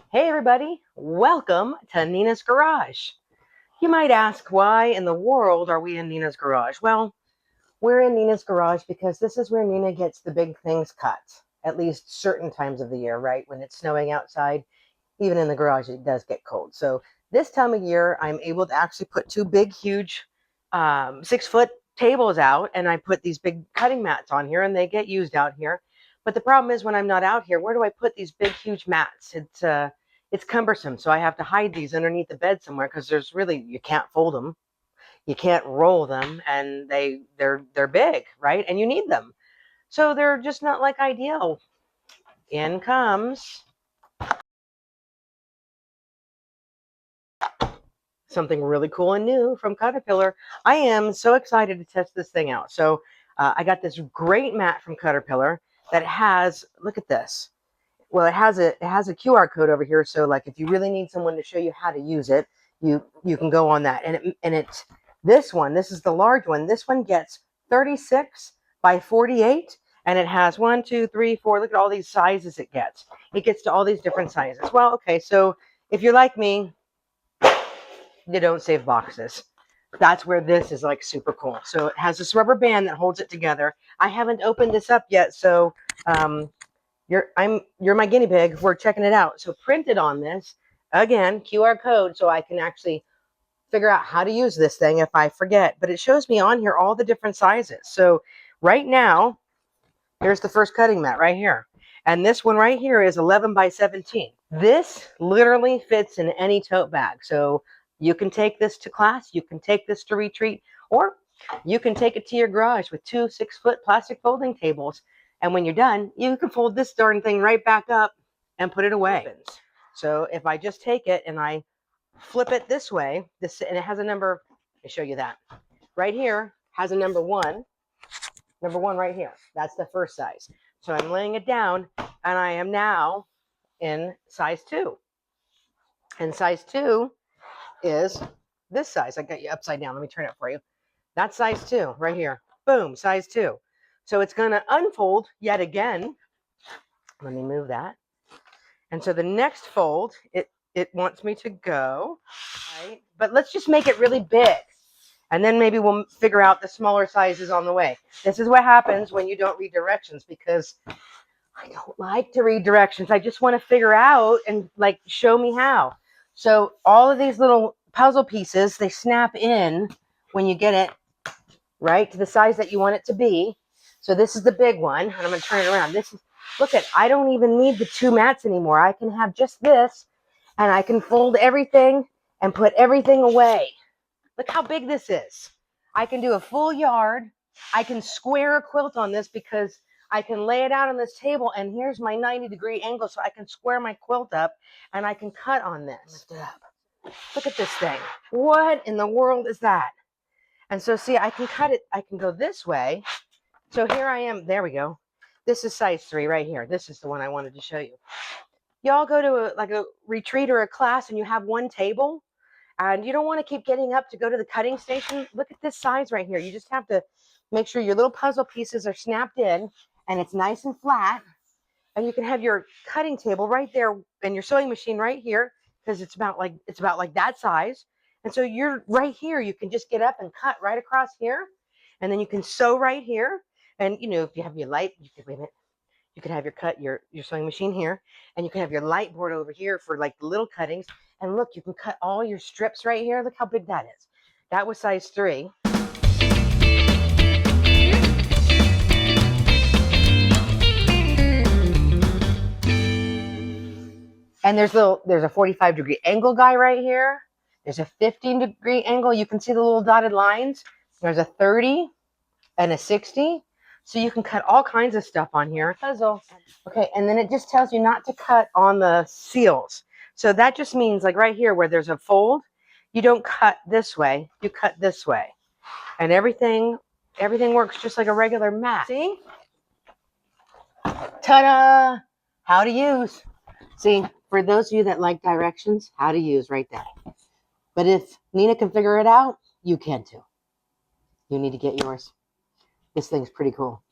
Hey everybody, welcome to Nina's Garage. You might ask, why in the world are we in Nina's Garage? Well, we're in Nina's Garage because this is where Nina gets the big things cut, at least certain times of the year, right? When it's snowing outside, even in the garage, it does get cold. So this time of year, I'm able to actually put two big, huge 6-foot tables out, and I put these big cutting mats on here, and they get used out here. But the problem is when I'm not out here, where do I put these big, huge mats? It's cumbersome, so I have to hide these underneath the bed somewhere because there's really, you can't fold them, you can't roll them, and they're big, right? And you need them, so they're just not like ideal. In comes something really cool and new from CutterPillar. I am so excited to test this thing out. So I got this great mat from CutterPillar that has, look at this. Well, it has a QR code over here. So like if you really need someone to show you how to use it, you can go on that. And this is the large one. This one gets 36 by 48. And it has 1, 2, 3, 4. Look at all these sizes it gets. It gets to all these different sizes. Well, okay, so if you're like me, you don't save boxes. That's where this is like super cool. So it has this rubber band that holds it together. I haven't opened this up yet, so you're my guinea pig. We're checking it out. So printed on this, again, QR code, so I can actually figure out how to use this thing if I forget. But it shows me on here all the different sizes. So right now, here's the first cutting mat right here. And this one right here is 11 by 17. This literally fits in any tote bag. So you can take this to class, you can take this to retreat, or you can take it to your garage with two 6-foot plastic folding tables. And when you're done, you can fold this darn thing right back up and put it away. So if I just take it and I flip it this way, and it has a number, let me show you that. Right here has a number 1. Number 1 right here. That's the first size. So I'm laying it down, and I am now in size 2. And size 2 is this size. I got you upside down. Let me turn it for you. That's size 2 right here. Boom, size 2. So it's going to unfold yet again. Let me move that. And so the next fold, it wants me to go, right? But let's just make it really big. And then maybe we'll figure out the smaller sizes on the way. This is what happens when you don't read directions, because I don't like to read directions. I just want to figure out and like show me how. So all of these little puzzle pieces, they snap in when you get it right to the size that you want it to be. So this is the big one, and I'm going to turn it around. This is, look at, I don't even need the 2 mats anymore. I can have just this, and I can fold everything and put everything away. Look how big this is. I can do a full yard. I can square a quilt on this because I can lay it out on this table, and here's my 90-degree angle, so I can square my quilt up, and I can cut on this. Lift it up. Look at this thing. What in the world is that? And so see, I can cut it. I can go this way. So here I am. There we go. This is size 3 right here. This is the one I wanted to show you. Y'all go to a retreat or a class, and you have one table, and you don't want to keep getting up to go to the cutting station. Look at this size right here. You just have to make sure your little puzzle pieces are snapped in and it's nice and flat. And you can have your cutting table right there and your sewing machine right here, because it's about like that size. And so you're right here. You can just get up and cut right across here, and then you can sew right here. And you know, if you have your light, you can, wait a minute, you can have your sewing machine here, and you can have your light board over here for like the little cuttings. And look, you can cut all your strips right here. Look how big that is. That was size 3. And there's a 45-degree angle guy right here. There's a 15-degree angle. You can see the little dotted lines. There's a 30 and a 60. So you can cut all kinds of stuff on here. Puzzle. Okay, and then it just tells you not to cut on the seals. So that just means like right here where there's a fold, you don't cut this way, you cut this way. And everything works just like a regular mat. See? Ta-da! How to use. See, for those of you that like directions, how to use right there. But if Nina can figure it out, you can too. You need to get yours. This thing's pretty cool.